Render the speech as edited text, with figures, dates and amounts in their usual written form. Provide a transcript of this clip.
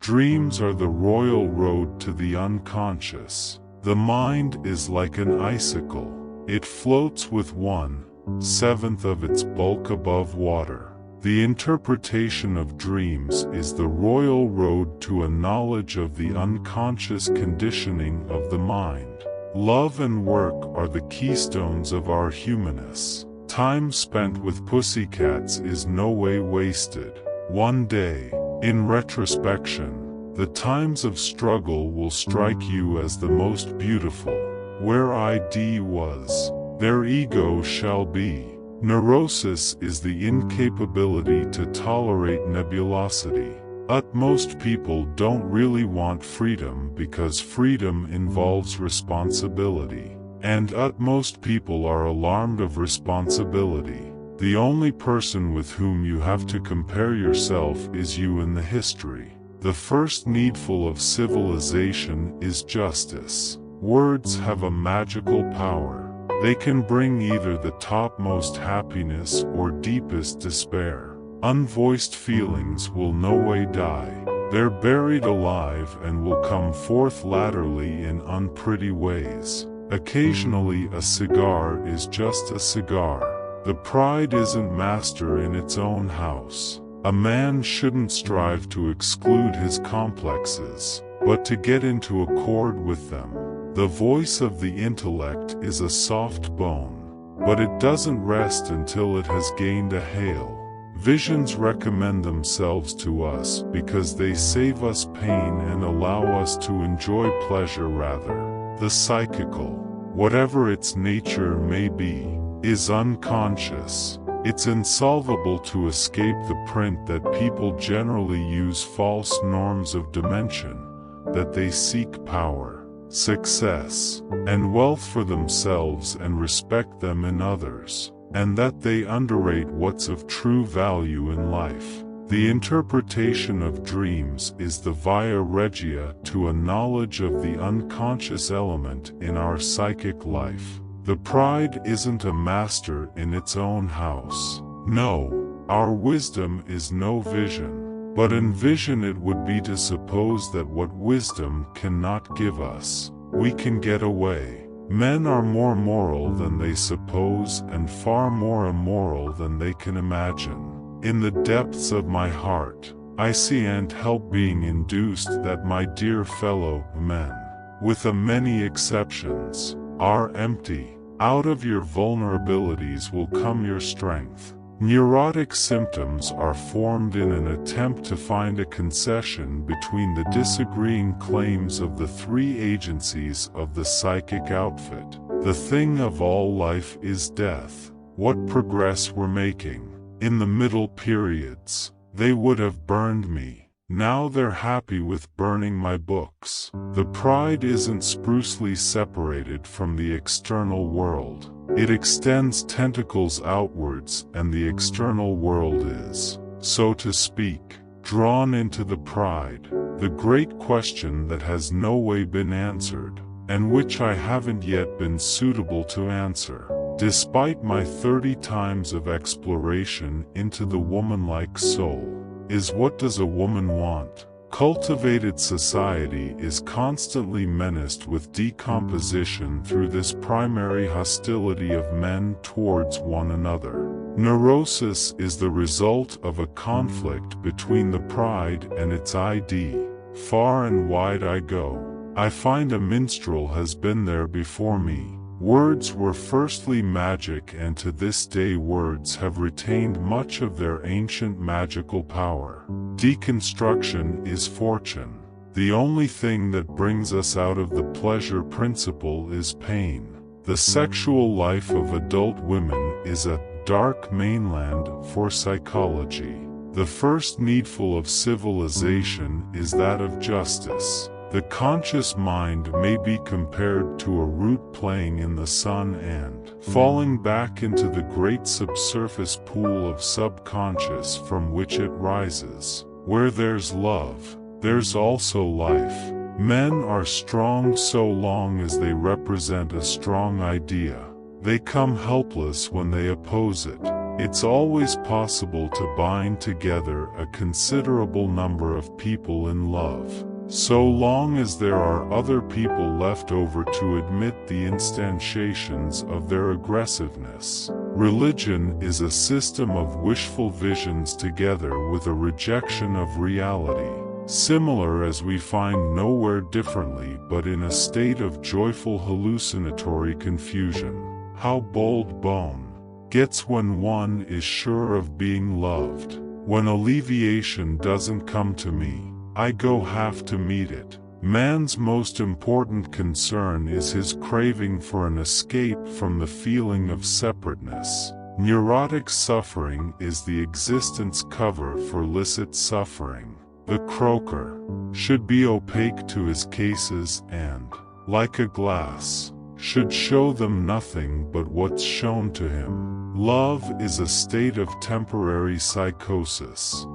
Dreams are the royal road to the unconscious. The mind is like an icicle. It floats with 1/7 of its bulk above water. The interpretation of dreams is the royal road to a knowledge of the unconscious conditioning of the mind. Love and work are the keystones of our humanness. Time spent with pussycats is no way wasted. One day, in retrospection, the times of struggle will strike you as the most beautiful. Where ID was, their ego shall be. Neurosis is the incapability to tolerate nebulosity. Most people don't really want freedom because freedom involves responsibility. And most people are alarmed of responsibility. The only person with whom you have to compare yourself is you in the history. The first needful of civilization is justice. Words have a magical power. They can bring either the topmost happiness or deepest despair. Unvoiced feelings will no way die. They're buried alive and will come forth laterally in unpretty ways. Occasionally a cigar is just a cigar. The pride isn't master in its own house. A man shouldn't strive to exclude his complexes, but to get into accord with them. The voice of the intellect is a soft bone, but it doesn't rest until it has gained a hail. Visions recommend themselves to us because they save us pain and allow us to enjoy pleasure rather. The psychical, whatever its nature may be, is unconscious. It's insolvable to escape the print that people generally use false norms of dimension, that they seek power, success, and wealth for themselves and respect them in others, and that they underrate what's of true value in life. The interpretation of dreams is the via regia to a knowledge of the unconscious element in our psychic life. The pride isn't a master in its own house. No, our wisdom is no vision. But in vision it would be to suppose that what wisdom cannot give us, we can get away. Men are more moral than they suppose and far more immoral than they can imagine. In the depths of my heart, I see and help being induced that my dear fellow men, with a many exceptions, are empty. Out of your vulnerabilities will come your strength. Neurotic symptoms are formed in an attempt to find a concession between the disagreeing claims of the three agencies of the psychic outfit. The thing of all life is death. What progress we're making. In the middle periods, they would have burned me. Now they're happy with burning my books. The pride isn't sprucely separated from the external world. It extends tentacles outwards, and the external world is, so to speak, drawn into the pride. The great question that has no way been answered, and which I haven't yet been suitable to answer. Despite my 30 times of exploration into the woman-like soul, is what does a woman want? Cultivated society is constantly menaced with decomposition through this primary hostility of men towards one another. Neurosis is the result of a conflict between the pride and its ID. Far and wide I go. I find a minstrel has been there before me. Words were firstly magic, and to this day words have retained much of their ancient magical power. Deconstruction is fortune. The only thing that brings us out of the pleasure principle is pain. The sexual life of adult women is a dark mainland for psychology. The first needful of civilization is that of justice. The conscious mind may be compared to a root playing in the sun and falling back into the great subsurface pool of subconscious from which it rises. Where there's love, there's also life. Men are strong so long as they represent a strong idea. They come helpless when they oppose it. It's always possible to bind together a considerable number of people in love, so long as there are other people left over to admit the instantiations of their aggressiveness. Religion is a system of wishful visions together with a rejection of reality, similar as we find nowhere differently but in a state of joyful hallucinatory confusion. How bold bone gets when one is sure of being loved. When alleviation doesn't come to me, I go have to meet it. Man's most important concern is his craving for an escape from the feeling of separateness. Neurotic suffering is the existence cover for licit suffering. The croaker should be opaque to his cases and, like a glass, should show them nothing but what's shown to him. Love is a state of temporary psychosis.